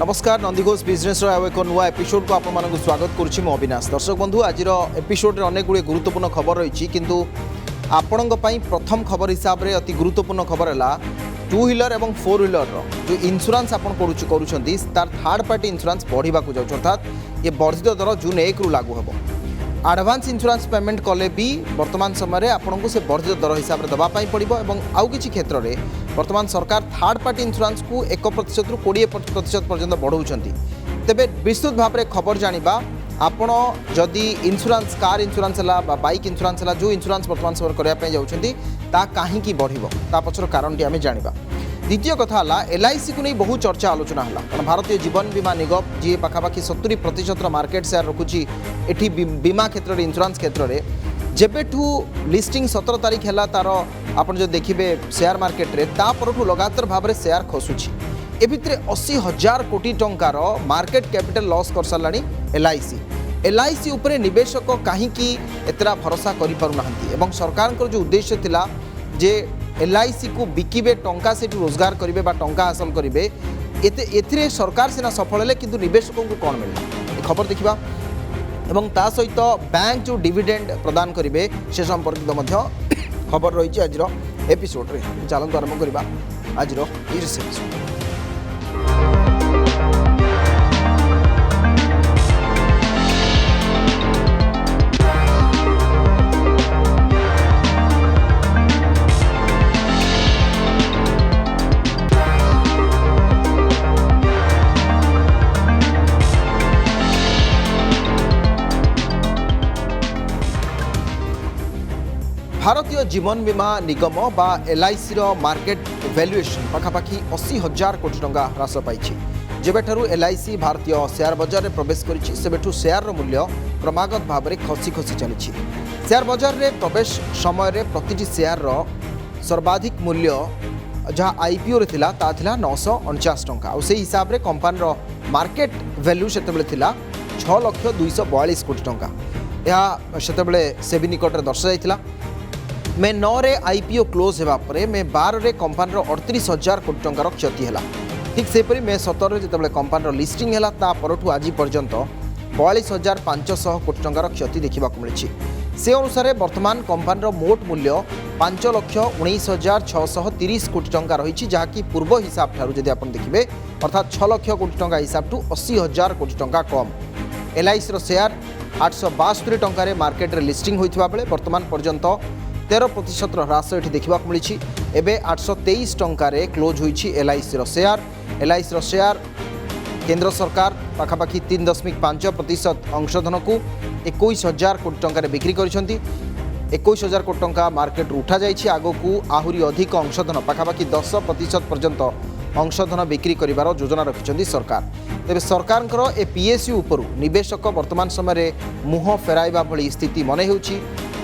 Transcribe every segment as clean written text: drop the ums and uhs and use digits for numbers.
नमस्कार नंदीघोष बिजनेस एक नुआ एपिसोड को आपको स्वागत करुच्ची मो अविनाश। दर्शक बंधु आज एपिसोड अनेक गुड़े गुरुत्वपूर्ण खबर रही किंतु आपण प्रथम खबर हिसाब से अति गुरुत्वपूर्ण खबर है 2 व्हीलर और 4 व्हीलर जो इंश्योरेंस आप तार थर्ड पार्टी इंश्योरेंस बढ़ा जाऊँ अर्थात ये वर्धित दर जून 1 रु लागू हे। एडवांस इंश्योरेंस पेमेंट कले भी वर्तमान समय आपन को से वर्धित दर हिसाब से दवाई पड़ो और आउ किसी क्षेत्र में वर्तमान सरकार थर्ड पार्टी इंश्योरेंस को 1% रु 20% पर्यंत बढ़ाऊँच। तेबे विस्तृत भाव में खबर जानिबा आपण जदि इंश्योरेंस कार इंश्योरेंस है बाइक इंश्योरेंस है जो इंश्योरेंस वर्तमान समय करने जाऊँगी ता कहीं बढ़ो ता पछर कारण टी आम जानिबा। द्वितीय कथा है LIC को नहीं बहुत चर्चा आलोचना है कारण भारतीय जीवन बीमा निगम जी पाखापाखि 70% मार्केट शेयर रखुची एठी बीमा क्षेत्र इंश्योरेंस क्षेत्र में जेबेठू लिस्टिंग 17 तारीख है तार आपन जो देखिए शेयर मार्केट रे तापरठू लगातार भाव में शेयर खसुची ए भितर 80,000 कोटी टंकार मार्केट कैपिटल लॉस कर साराणी LIC उपरे निवेशक कहीं एतरा भरोसा करि पारु नाहंती एवं सरकार जो उद्देश्य थिला जे LIC को बिकिबे टंका से रोजगार करेंगे टंका हासिल करेंगे एथिरे सरकार सीना सफल है किंतु निवेशकों को कौन मिलला खबर देखा एवं ता सहित बैंक जो डिविडेंड प्रदान करेंगे से संपर्कित खबर रही आज एपिसोड रे। चलते आरंभ करवा आज एपिसोड। भारतीय जीवन बीमा निगम बा LIC रो मार्केट वैल्यूएशन पाखापाखि 80,000 कोटी टंका ह्रास पाई। जेबेठारु LIC भारतीय शेयर बजार में प्रवेश करिछि सेबेठु शेयर मूल्य क्रमागत भाव में खसी खसी चली। शेयर बजार में प्रवेश समय रे प्रतिटी शेयर रो सर्वाधिक मूल्य जहाँ IPO रे थिला ता थिला 949 टंका और से हिसाब रे कंपनी रो मार्केट वैल्यू सेतेबेले थिला 6,242 कोटी टंका। यह सेतेबेले सेबी निकट रे दर्शा मे 9 रे IPO क्लोज होगा मे 12 रे कंपनी 38,000 कोटी टंकार क्षति है। ठीक सेपरी मे 17 जिते कंपनी लिस्टिंग है परठू आज पर्यंत 42,500 कोटी टंकार क्षति देखा मिली। से अनुसार वर्तमान कंपनी मोट मूल्य 5,19,630 कोटी टंका रही जहाँकि पूर्व हिसाब ठारू जदि आप देखिए अर्थात 6 लाख कोटी टंका हिसाब टू 80,000 कोटी टंका कम। LIC रो शेयर 862 टंकार मार्केट रे लिस्टिंग होता बेले वर्तमान पर्यंत 13% ह्रास ये देखा मिली। एवं 823 टंकार क्लोज होती LIC रो शेयर। LIC रो शेयर केंद्र सरकार पाखापाखि 3.5% अंशधन को 21,000 कोटी टंकार बिक्री कर 21,000 कोटी टंका मार्केट उठा जाइए आग को आहरी अधिक अंशधन पाखापाखि 10% पर्यंत अंशधन बिक्री कर योजना रखिंट सरकार। तेज सरकार ए PSU उपरू निवेशक वर्तमान समय मुह फेराइबा भली स्थिति मन हो।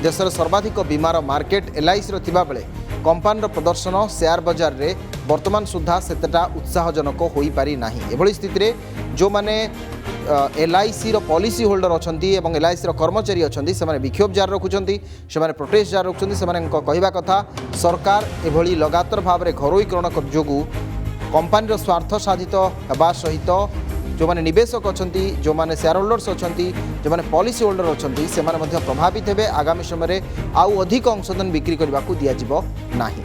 देशर सर्वाधिक बीमार मार्केट LIC थिबा बेले कंपनी प्रदर्शन शेयर बाजार रे वर्तमान सुधा सेतेटा उत्साहजनक हो पारि नाही। एभली स्थिति रे जो माने LIC रो पॉलिसी होल्डर अछंती एवं LIC रो कर्मचारी अछंती से माने विक्षोभ जार रखुचंती से माने प्रोटेस्ट जार रखुचंती से माने कहवा कथा सरकार एभली लगातार भाव में घरोईकरण जोगु कंपनी रो स्वार्थ साधित हेबा सहित जो माने निवेशक अछंती जो माने शेयर होल्डर्स अछंती जो माने पॉलिसी होल्डर अछंती से माने मध्य प्रभावित हेबे। आगामी समय आउ अधिक अंशधन बिक्री करबा को दिया जिवो नाही।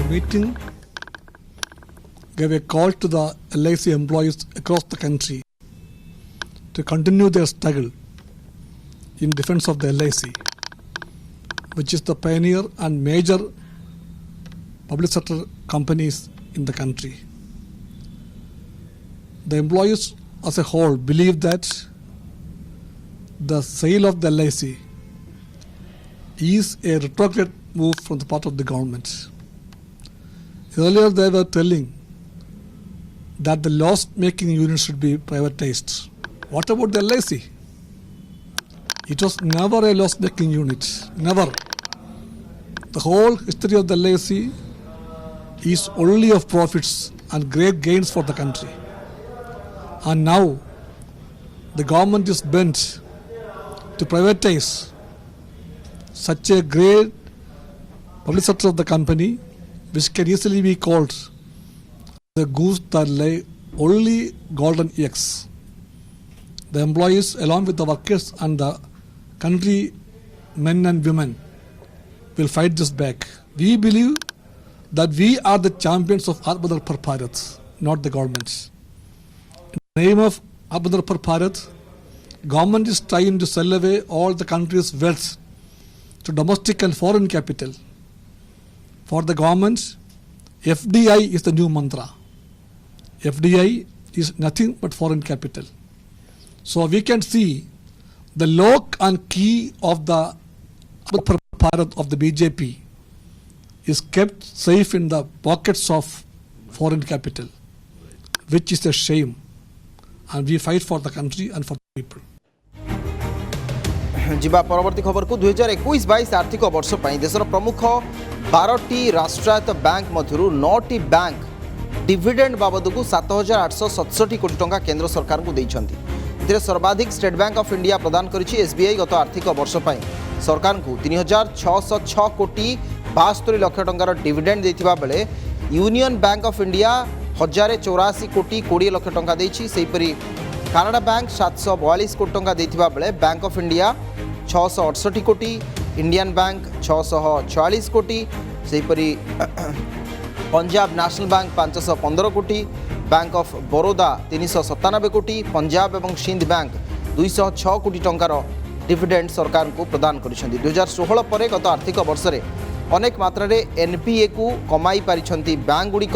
Meeting gave a call to the LIC employees across the country to continue their struggle in defense of the LIC, which is the pioneer and major public sector companies in the country. The employees as a whole believe that the sale of the LIC is a retrograde move from the part of the government. Earlier they were telling that the loss-making unit should be privatized. What about the LIC? It was never a loss-making unit, never. The whole history of the LIC is only of profits and great gains for the country. And now the government is bent to privatize such a great public sector of the company, which can easily be called the goose that lay only golden eggs. The employees, along with the workers and the country men and women, will fight this back. We believe that we are the champions of Atmanirbhar Bharat, not the governments. In the name of Atmanirbhar Bharat, government is trying to sell away all the country's wealth to domestic and foreign capital. For the government, FDI is the new mantra. FDI is nothing but foreign capital. So we can see the lock and key of the Bharat of the BJP is kept safe in the pockets of foreign capital, which is a shame. And we fight for the country and for the people. जिबा परवर्ती खबर को 2021-22 आर्थिक वर्ष पर देशर प्रमुख 12टी राष्ट्रायत्त bank मध्यरु 9टी bank dividend बाबद को 7,867 कोटी टंका केंद्र सरकार को देइछंती। एथिरे सर्वाधिक स्टेट बैंक ऑफ इंडिया प्रदान करिछि। एसबीआई गत आर्थिक वर्ष पर सरकार को 3,606 कोटी 72 लाख टंकार डिविडेंड देथिबा बेले यूनियन बैंक ऑफ इंडिया 1,084 कोटी 20 लाख टंका देइछि। सेहिपरि कानाडा बैंक 742 कोटी टंका देथिबा बेले बैंक ऑफ इंडिया 668 कोटी, इंडियन बैंक 646 कोटी, सेहिपरि पंजाब नेशनल बैंक 515 कोटी, बैंक ऑफ बरोदा 397 कोटी, पंजाब एवं सिंध बैंक 206 कोटी टंकार डिविडेंड सरकार को प्रदान करिसेंती। 2016 पर गत आर्थिक वर्ष रे अनेक मात्रा रे एनपीए को कमाई पारिछंती बैंक गुड़िक।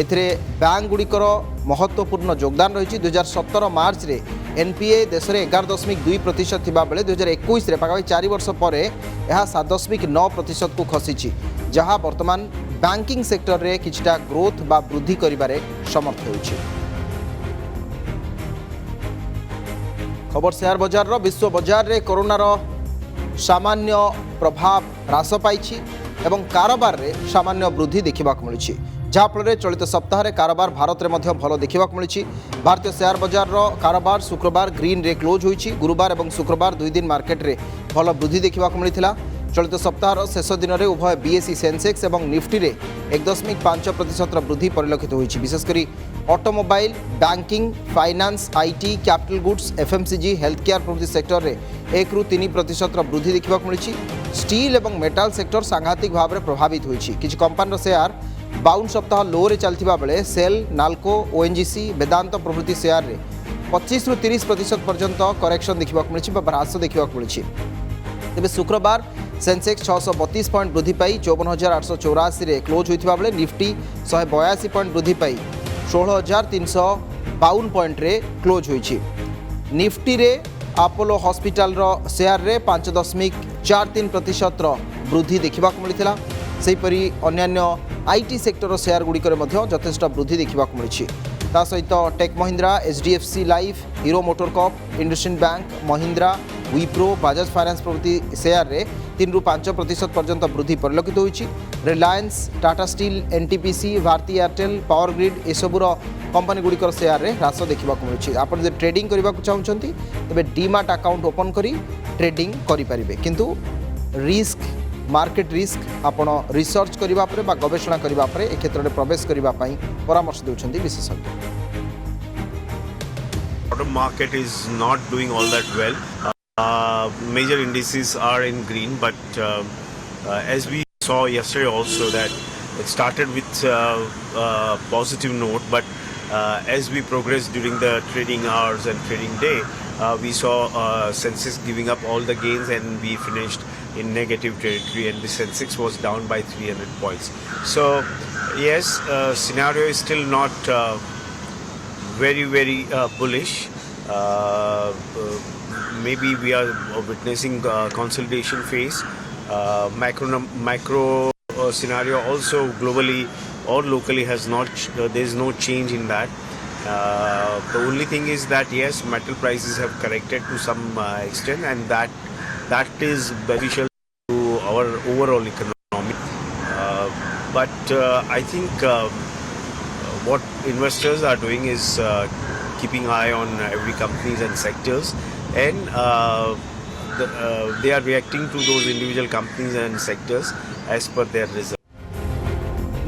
एथिरे बैंक गुड़िकर महत्वपूर्ण योगदान रही। 2017 मार्च रे एनपीए देश में 11.2% थिबा बेले 2021 रे पाखापाखि 4 वर्ष पर यह 7.9% को खसी, जहाँ वर्तमान बैंकिंग सेक्टर रे किछटा ग्रोथ बा वृद्धि करिबारे समर्थ होउछि। खबर शेयर बजार रो विश्व बजार रे कोरोना रो सामान्य प्रभाव ह्रास पाइछि एवं कारोबार रे सामान्य वृद्धि देखा मिलुछि, जहाँफल चलित सप्ताह कारोबार भारत में भल देखा मिली। भारतीय शेयर बजार कारोबार शुक्रवार ग्रीन रे क्लोज होईछि। गुरुवार और शुक्रवार 2 दिन मार्केट रे भल वृद्धि देखा मिलता। चलित सप्ताह शेष दिन में उभय बीएसई सेंसेक्स और निफ्टी रे 1.5% वृद्धि परिलक्षित होईछि। विशेषकर automobile, banking, finance, IT, capital goods, FMCG, health care प्रभृति सेक्टर रे 1 ରୁ 3% वृद्धि देखा मिली। स्टील और मेटाल सेक्टर सांघातिक भाव में प्रभावित होईछि। किछि कंपनी शेयर 52 सप्ताह लो रे चलथिबा बेले सेल, नाल्को, ओएनजीसी, वेदांत प्रभृति शेयर रे 25 ରୁ 30% पर्यंत करेक्शन देखा मिली, ह्रास देखा मिली। तेज शुक्रवार सेंसेक्स 632 पॉइंट वृद्धि पाई 54,884 रे क्लोज होता बेले निफ्टी 182 पॉइंट वृद्धि पाई 16,352 पॉइंट रे क्लोज होईछि। निफ्टी रे अपोलो हॉस्पिटल रो शेयर रे 5.43% वृद्धि देखा मिलता। सेहीपरि अन्यान्य आईटी सेक्टर शेयर गुड़िकर यथेष्ट वृद्धि देखा मिली। ता सहित Tech Mahindra, HDFC Life, Hero MotoCorp, IndusInd Bank, Mahindra, Wipro, Bajaj Finance प्रभृति शेयर रे 3 ରୁ 5% पर्यंत वृद्धि परिलक्षित होईछि। Reliance, Tata Steel, NTPC, Bharti Airtel, Power Grid एसबूर कंपनी गुड़िकर शेयर रे ह्रास देखा मिली। आप ट्रेडिंग करने को चाहते तेज डीमार्ट अकाउंट ओपन करी ट्रेडिंग करें, किंतु रिस्क मार्केट रिस्क आपण रिसर्च करबा परे बा गवेषणा करबा परे ए क्षेत्र में प्रवेश करबा पई परामर्श देउछन्ती विशेषज्ञ। Auto market is not doing all that well. Major indices are in green, but as we saw yesterday also that it started with a positive note, but as we progressed during the trading hours and trading day, we saw Sensex giving up all the gains and we finished in negative territory, and the Sensex was down by 300 points. So yes, scenario is still not very bullish. Maybe we are witnessing consolidation phase. Macro scenario also globally or locally has not, there is no change in that. The only thing is that yes, metal prices have corrected to some extent, and that is beneficial to our overall economy. But I think what investors are doing is keeping eye on every companies and sectors, and they are reacting to those individual companies and sectors as per their results.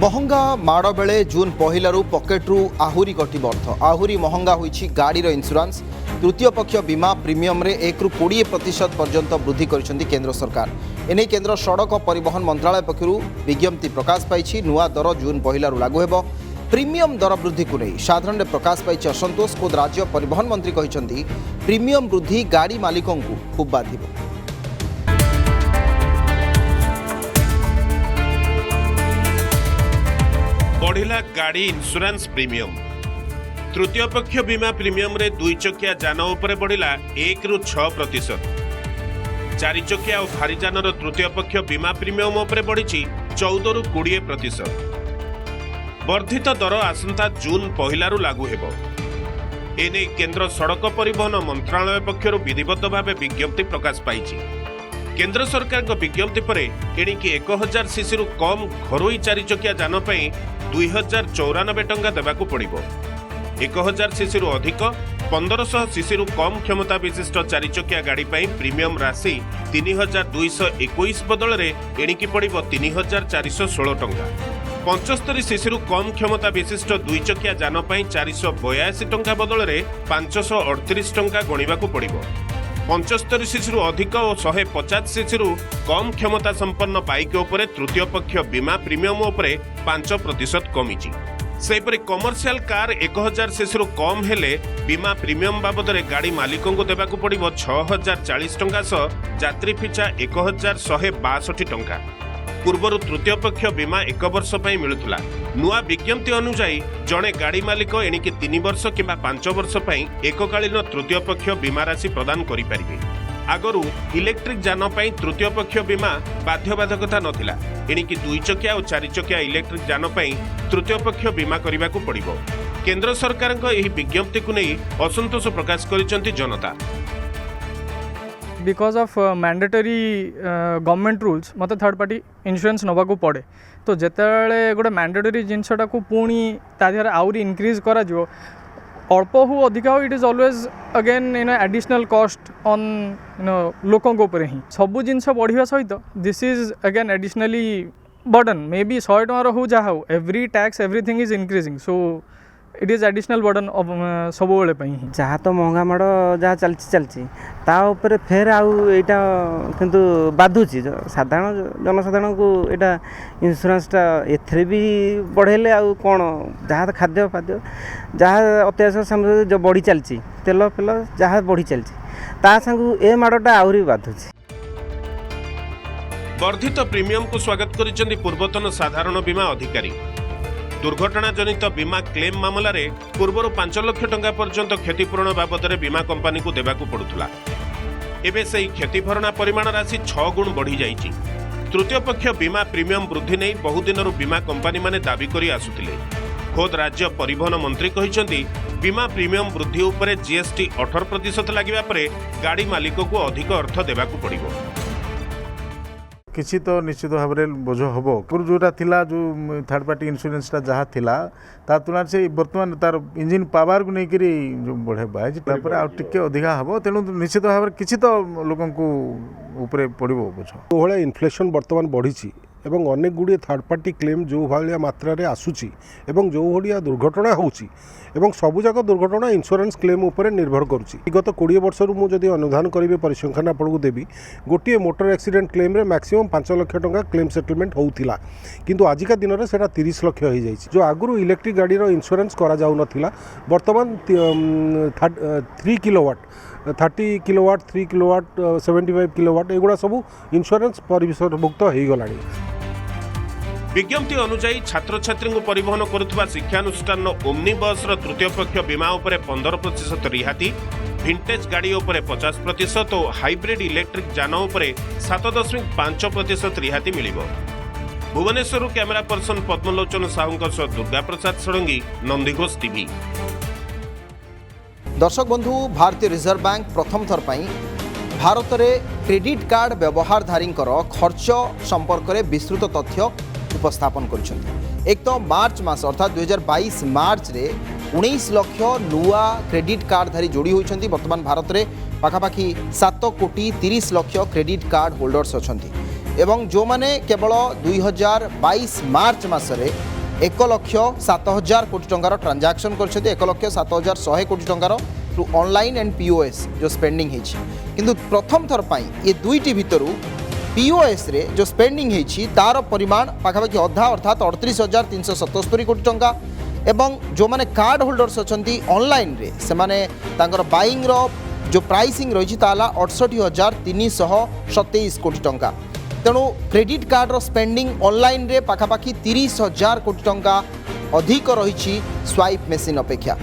महंगा माड़ बेले जून पहलू पकेट्रु आहुरी कटिब अर्थ आहुरी महंगा होइछि गाड़ीर insurance तृतीय पक्ष बीमा premium रे 1 ରୁ 20% पर्यंत वृद्धि करिसेंती केंद्र सरकार एने केंद्र सड़क परिवहन मंत्रालय पक्षरु विज्ञप्ति प्रकाश पाइछि नुआ दर जून पहलू लागू हेबो प्रीमियम दर वृद्धि को नहीं साधारण प्रकाश पाइछि असंतोष खुद राज्य परिवहन मंत्री कहिसेंती प्रीमियम वृद्धि गाड़ी मालिकों को खूब बाधिबो। बढ़िला गाड़ी इंश्योरेंस प्रीमियम तृतीय पक्ष बीमा प्रीमियम रे 2 चकिया जान उपरे बढ़िला 1 ରୁ 6%। 4 चकिया और भारी जानर तृतीय पक्ष बीमा प्रीमियम उपरे बढ़िछि 14 ରୁ 20%। वर्धित दर आसंता जून पहलारू लागू हेबो एने केंद्र सड़क परिवहन मंत्रालय पक्षरु विधिवत भाव विज्ञप्ति प्रकाश पाइछि। केंद्र सरकार विज्ञप्ति पर एणिकी 1000 सीसी रु कम घरोई 4 चकिया जान पई 2094 टंका देबाकू पड़िबो। 1000 सीसी रु अधिक 1500 सीसी रु कम क्षमता विशिष्ट 4 चकिया गाड़ी पई प्रीमियम राशि 3221 बदल रे एणिकी पड़िबो 3416 टंका। 75 सीसी रु कम क्षमता विशिष्ट 2 चकिया जान पई 482 टंका बदल रे 538 टंका गणिबाकू पड़िबो। 75 सीसी रु अधिक और 150 सीसी रु कम क्षमता संपन्न बाइक उपरे तृतीय पक्ष बीमा प्रीमियम उपरे 5% कमिछि। सेपरि कमर्शियल कार 1000 सीसी रु कम हेले बीमा प्रीमियम बाबद रे गाड़ी मालिकों को देबाकू पड़िबो 6040 टंका सह यात्री पिछा 1162 टंका। पूर्वर तृतीय पक्ष बीमा 1 वर्ष पई मिलुथला नुआ विज्ञप्ति अनुसार जड़े गाड़ी मालिक एणिकी 3 वर्ष किंबा 5 वर्ष पई एककालीन तृतीय पक्ष बीमा राशि प्रदान करि परिबे। आगरू इलेक्ट्रिक जान पई तृतीय पक्ष बीमा बाध्यबाधकता नथिला एणिकी 2 चकिया और 4 चकिया इलेक्ट्रिक जान पई तृतीय पक्ष बीमा करिबाकू पड़िबो। केंद्र सरकारक एही विज्ञप्ति को नै असंतोष प्रकाश करिसंती जनता। Because of mandatory government rules मत थर्ड पार्टी इंश्योरेंस नवा को पड़े तो जितेबाला गोटे मैंडेटरी जिनसटा को पुणी तादेह आउरी इनक्रीज करा जो अल्प हो अधिका हो it is always again additional cost on लोकों ऊपर ही सबू जिनस बढ़िया सहित this is again additionally burden may be 100 टंकार हो जहाँ हो every tax everything is increasing so it is additional burden सब बेले जहाँ तो महंगा माड़ जहाँ चलती ताऊपर फेर आईटा किंतु बाधुची साधारण जनसाधारण को यहाँ इन्शुरांसटा एथरे भी बढ़ेले आउ कौन जहाँ खाद्य फाद्य जहाँ अत्यावश्यक सामग्री जो बढ़ी चलती तेल फेल जहाँ बढ़ी चलती ता संग ए माड़टा आहरी बाधुची। वर्धित प्रीमियम को स्वागत करिसेंती पूर्वतन साधारण बीमा अधिकारी। दुर्घटना जनित बीमा क्लेम मामला रे पूर्वर 5 लाख टंका पर्यंत क्षतिपूरण बाबद रे बीमा कंपनी को देबाकू पड़ुथला एबे सेही क्षतिभरणा परिमाण राशि 6 गुण बढ़ी जाइछि। तृतीय पक्ष बीमा प्रीमियम वृद्धि नै बहुदिनरु बीमा कंपनी माने दाबी करि आसुथिले। खोद राज्य परिवहन मंत्री कहिसेंती बीमा प्रीमियम वृद्धि उपरे जीएसटी 18% लागिबा परे गाड़ी मालिक को अधिक अर्थ देबाकू पड़िबो। किसी तो निश्चित भाव में बोझ हम जोटा थिला जो थर्ड पार्टी इन्शुरेंसटा जहाँ थिला ता तुलना से बर्तमान तार इंजिन पावर को लेकर जो बढ़े बाहर आगे अधिका हम तेणु निश्चित भाव में किसी तो लोक ऊपर पड़ो बोझ जो इनफ्लेशन बर्तमान बढ़ी एवं अनेक गुड़िए थर्ड पार्टी क्लेम जो भाया मात्रा आसूची एवं जो भाया दुर्घटना होची एवं सबुजाक दुर्घटना इंश्योरेंस क्लेम उपर निर्भर करुच्ची। विगत 20 वर्ष मुझे अनुधान करी परिसंख्यान आपको देवी गोटे मोटर एक्सीडेंट क्लेम रे मैक्सिमम 5 लाख टंका क्लेम सेटलमेंट होता किंतु आजिका दिन में सेटा 30 लाख हो जाए। जो आगु इलेक्ट्रिक गाड़ी इंश्योरेंस करा जाउ नथिला वर्तमान 3 किलोवाट 30 किलोवाट 3 किलोवाट 75 किलोवाट एगुड़ा सब इंश्योरेंस परिसरभुक्त हो गलानी। विज्ञप्ति अनुसार छात्र छात्री को परिवहन करुवा शिक्षानुष्ठान ओमनी बस तृतीय पक्ष बीमा उपरे 15% रिहाती भिंटेज गाड़ी उपरे 50% और हाइब्रिड इलेक्ट्रिक जान उपरे 7.5% रिहाती मिलिबो। भुवनेश्वर कैमेरा पर्सन पद्मलोचन साहू सह दुर्गा प्रसाद षडंगी नंदीघोष टीवी। दर्शक बंधु भारतीय रिजर्व बैंक प्रथम थर पाई भारत में क्रेडिट कार्ड व्यवहारधारी खर्च संपर्क में विस्तृत तथ्य उपस्थापन कर। एक तो मार्च मास अर्थात 2022 मार्च रे 19 लाख नुआ क्रेडिट कार्डधारी जोड़ी होती। वर्तमान भारत में पाखापाखि 7 कोटी 30 लाख क्रेडिट कार्ड होल्डर्स अच्छा एवं जो माने केवल 2022 मार्च मासरे 1,07,000 कोटी टंकार ट्रांजैक्शन कर 1,07,100 कोटी टंकार टू ऑनलाइन एंड पीओएस जो स्पेंडिंग किंतु प्रथम थर पर ये दुईटी भितर पीओएस रे जो स्पेंडिंग तार परिमाण पाखापाखि अधा अर्थात 38,377 कोटी टंका एवं जो माने कार्ड होल्डर्स अच्छी ऑनलाइन रे से माने तांकर बाइंग रो जो प्राइसिंग रही 68,327 कोटी टंका तेणु क्रेडिट कार्ड रो स्पेंडिंग ऑनलाइन रे पाखापाखि 30,000 कोटी टंका अधिक रही स्वाइप मेसीन अपेक्षा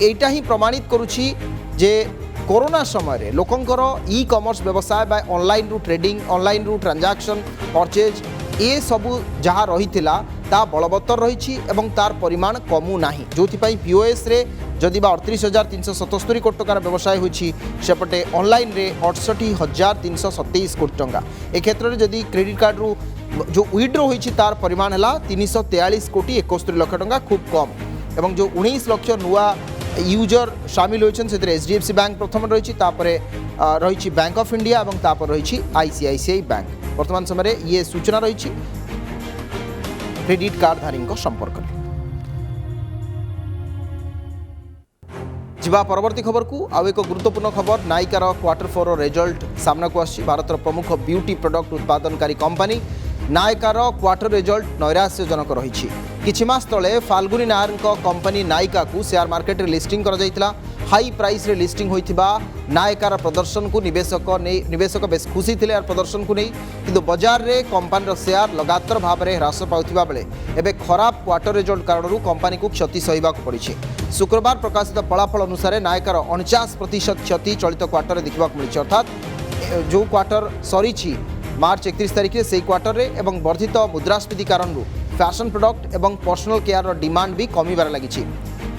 एटा ही प्रमाणित करुछि जे कोरोना समय लोकंकर ई कॉमर्स व्यवसाय बा ऑनलाइन रु ट्रेडिंग ऑनलाइन रु ट्रांजैक्शन परचेज ए सबू जहाँ रही ता बलवत्तर रही एवं तार परिमाण कमु नाही जो पीओएस रे जदि 38,377 कोटी टंकार व्यवसाय होपटे ऑनलाइन रे 68,327 कोटी टंका ए क्षेत्र में जदि क्रेडिट कार्ड रु जो विड्रो होती तार परिमाण है 343 कोटी 71 लाख टंका खूब कम एवं जो 19 लाख नुआ यूजर सामिल होती एचडीएफसी बैंक प्रथम रही रही बैंक ऑफ इंडिया और तापर रही आईसीआईसीआई बैंक वर्तमान समय ये सूचना रही क्रेडिट कार्डधारी संपर्क में। जा परवर्ती खबर को आउ एक गुरुत्वपूर्ण खबर नायिकार क्वार्टर 4 रिजल्ट सामना को आसी भारतर प्रमुख ब्यूटी प्रोडक्ट उत्पादनकारी कंपनी नायिकार क्वार्टर रिजल्ट नैराश्यजनक रही किछि मास तले फाल्गुनी नायर कंपनी नायिका को शेयर मार्केट रे लिस्टिंग कर जाइतिला हाई प्राइस रे लिस्टिंग होइथिबा नायिकार प्रदर्शन को निवेशक बेस खुशी थे प्रदर्शन को नहीं किंतु बाजार रे कंपनी शेयर लगातार भाव में ह्रास पाउथिबा बेले एबे खराब क्वार्टर रिजल्ट कारण कंपनी को क्षति सहिबा पड़ी शुक्रवार प्रकाशित फलाफल अनुसार नायिकार 49% क्षति चलित क्वार्टर में देखा मिली अर्थात जो क्वार्टर सरी मार्च 31 तारिख से क्वार्टर रे एवं वर्धित मुद्रास्फीति कारण फैशन प्रोडक्ट एवं पर्सनल केयर डिमांड भी कमिबार लगी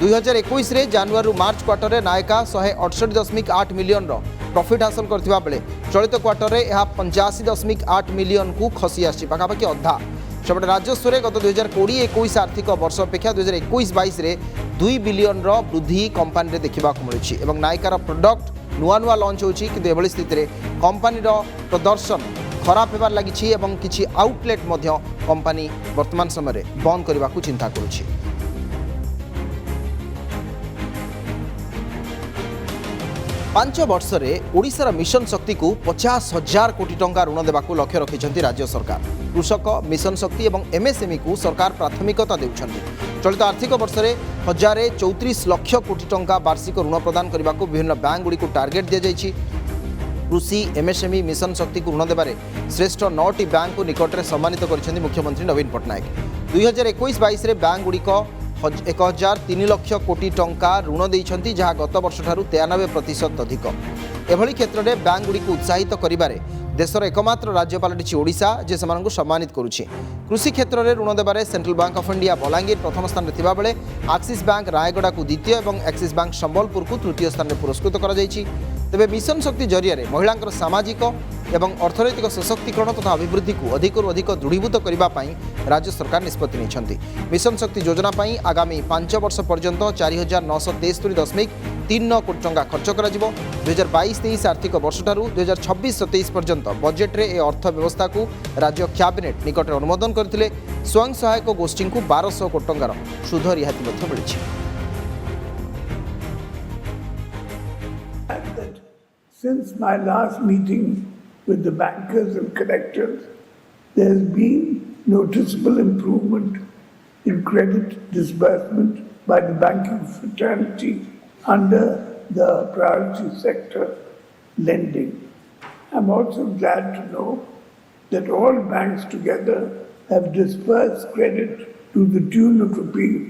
2021 रे जनवरी मार्च क्वार्टर रे नायिका 168.8 मिलियन प्रॉफिट हासिल करथिबा बेले चलित क्वार्टर रे यह 85.8 मिलियन को खसी आछि पाखापाखि अधा सेपटे राजस्व रे गत 2020-21 आर्थिक वर्ष अपेक्षा 2021-22 रे 2 बिलियन वृद्धि कंपनी रे देखा मिलुछि एवं नायिकार प्रोडक्ट नुआ नुआ लॉन्च होछि किंतु एभली स्थिति रे कंपनी प्रदर्शन खराब होबार लगी एवं किछि आउटलेट मध्य कंपनी वर्तमान समय बंद करने को चिंता करुछि। 5 वर्ष में ओडिशार मिशन शक्ति को 50,000 कोटी टंका ऋण देवाक लक्ष्य रखिंट राज्य सरकार कृषक मिशन शक्ति और एमएसएमई को सरकार प्राथमिकता देउछंती चलित आर्थिक वर्ष में 1,034 लाख कोटी टंका वार्षिक ऋण प्रदान करने को विभिन्न बैंक गुड़ी को टार्गेट दि जाइछि कृषि एमएसएमई मिशन शक्ति को ऋण देवारे श्रेष्ठ 9टी बैंक को निकट में सम्मानित कर मुख्यमंत्री नवीन पट्टनायक 2021-22 रे बैंक गुड़िक 1,003 लाख कोटी टंका ऋण देइछंती जहाँ गत वर्ष ठारू 93% अधिक एभली क्षेत्र में बैंक गुड़ी को उत्साहित करिबारे देशर एकमात्र राज्य पलटिछि ओडिशा जे सेमानकु सम्मानित करुछि कृषि क्षेत्र में ऋण देवारे Central Bank of India Balangir प्रथम स्थान में थिबा बेले एक्सिस बैंक रायगड़ा को द्वितीय और एक्सिस बैंक संबलपुर को तृतीय स्थान में पुरस्कृत करा जाइछि तेबे मिशन शक्ति जरिया महिलांकर सामाजिक एवं अर्थनैतिक सशक्तिकरण तथा अभिवृद्धि को अधिकरू अधिक दृढ़ीभूत करने राज्य सरकार निष्पत्ति नहीं मिशन शक्ति योजना पर आगामी 5 वर्ष पर्यंत 4,973.39 कोटी टंका खर्च कर 2022-23 आर्थिक वर्ष ठारू 2026-27 पर्यंत बजेट रे ए अर्थ व्यवस्था को राज्य कैबिनेट निकट में अनुमोदन करथिले स्वयं सहायक गोष्ठी को 1,200 कोटी टंकार सुध रिहाती मिली। Since my last meeting with the bankers and collectors, there has been noticeable improvement in credit disbursement by the banking fraternity under the priority sector lending. I'm also glad to know that all banks together have disbursed credit to the tune of rupees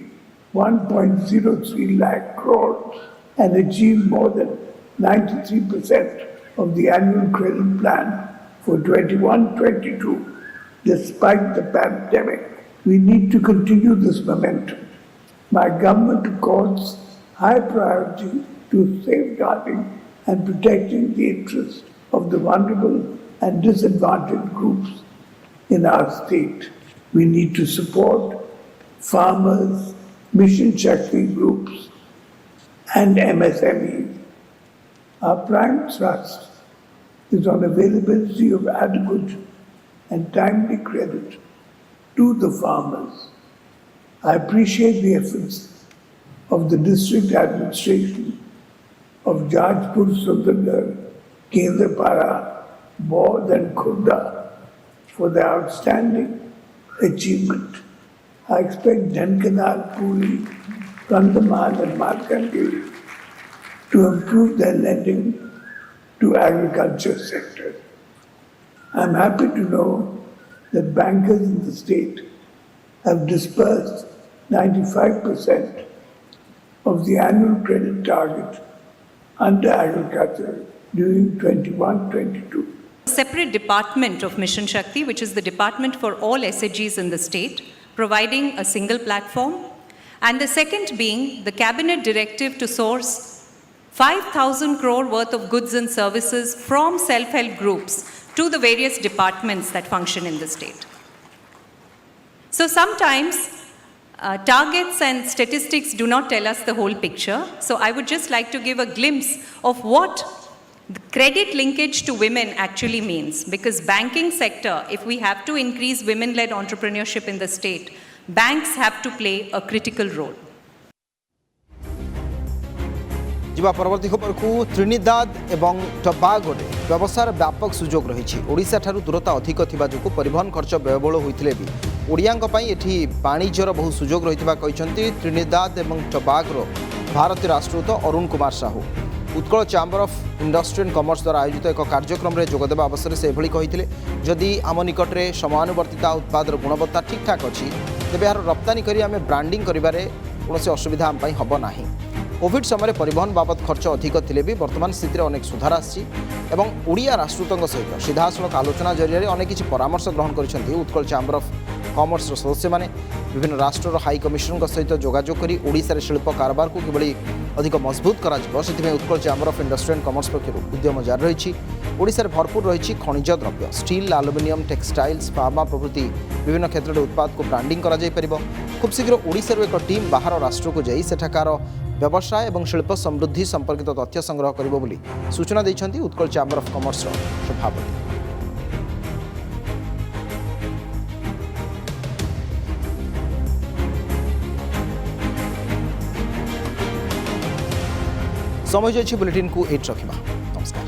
1.03 lakh crores and achieved more than 93% of the annual credit plan for 21-22. Despite the pandemic, we need to continue this momentum. My government accords high priority to safeguarding and protecting the interests of the vulnerable and disadvantaged groups in our state. We need to support farmers, mission Shakti groups, and MSMEs. Our prime thrust is on availability of adequate and timely credit to the farmers. I appreciate the efforts of the district administration of Jajpur, Sundargarh, Kendrapara, Baud and Khurda for their outstanding achievement. I expect Dhankanal, Puri, Kandhamal and Markandeya to improve their lending to agriculture sector. I am happy to know that bankers in the state have disbursed 95% of the annual credit target under agriculture during 21-22. Separate department of Mission Shakti, which is the department for all SHGs in the state, providing a single platform, and the second being the cabinet directive to source 5,000 crore worth of goods and services from self-help groups to the various departments that function in the state. So sometimes targets and statistics do not tell us the whole picture. So I would just like to give a glimpse of what the credit linkage to women actually means. Because banking sector, if we have to increase women-led entrepreneurship in the state, banks have to play a critical role. ଯିବା ପରବର୍ତ୍ତୀ ଖବରକୁ ତ୍ରିନିଦାଦ ଏବଂ ଟବାଗୋରେ ବ୍ୟବସାୟର ବ୍ୟାପକ ସୁଯୋଗ ରହିଛି। ଓଡ଼ିଶା ଠାରୁ ଦୂରତା ଅଧିକ ଥିବା ଯୋଗୁଁ ପରିବହନ ଖର୍ଚ୍ଚ ବ୍ୟୟବହୁଳ ହୋଇଥିଲେ ବି ଓଡ଼ିଆଙ୍କ ପାଇଁ ଏଠି ବାଣିଜ୍ୟର ବହୁ ସୁଯୋଗ ରହିଥିବା କହିଛନ୍ତି ତ୍ରିନିଦାଦ ଏବଂ ଟବାଗୋର ଭାରତୀୟ ରାଷ୍ଟ୍ରଦୂତ Arun Kumar Sahu. Utkal chamber of industry and commerce ଦ୍ୱାରା ଆୟୋଜିତ ଏକ କାର୍ଯ୍ୟକ୍ରମରେ ଯୋଗଦେବା ଅବସରରେ ସେ ଏଭଳି କହିଥିଲେ ଯଦି ଆମ ନିକଟରେ ସମୟାନୁବର୍ତ୍ତିତା ଉତ୍ପାଦର ଗୁଣବତ୍ତା ଠିକ୍ଠାକ୍ ଅଛି ତେବେ ଏହାର ରପ୍ତାନି କରି ଆମେ ବ୍ରାଣ୍ଡିଂ କରିବାରେ କୌଣସି ଅସୁବିଧା ଆମ ପାଇଁ ହେବ ନାହିଁ। कोविड समय परिवहन बाबद खर्च अधिक थिले भी वर्तमान स्थिति में अनेक सुधार आसि ओडिया राष्ट्रदूतों सहित सीधासलख आलोचना जरिए अनेक किसी परामर्श ग्रहण कर उत्कल चैम्बर ऑफ कॉमर्स सदस्य मैंने विभिन्न राष्ट्र हाई कमिशनर सहित जोगाजोग कर ओडिशा शिल्प कारबार को किभली अधिक मजबूत करा Utkal Chamber of Industry and Commerce पक्षर उद्यम जारी रही ओडिशा भरपूर रही खनिज द्रव्य स्टील आलुमिनियम टेक्सटाइल्स फार्मा प्रभृति विभिन्न क्षेत्र में उत्पाद को ब्रांडिंग करा खूब शीघ्र ओडिशा एक टीम बाहर राष्ट्र को जाई सेठाकार व्यवसाय और शिल्प समृद्धि संपर्कित तथ्य संग्रह करिबो बोली सूचना दैछन्ती उत्कल चैम्बर ऑफ कॉमर्स सभापति। समय जाइछि बुलेटिन को 8 रखिबा। नमस्कार।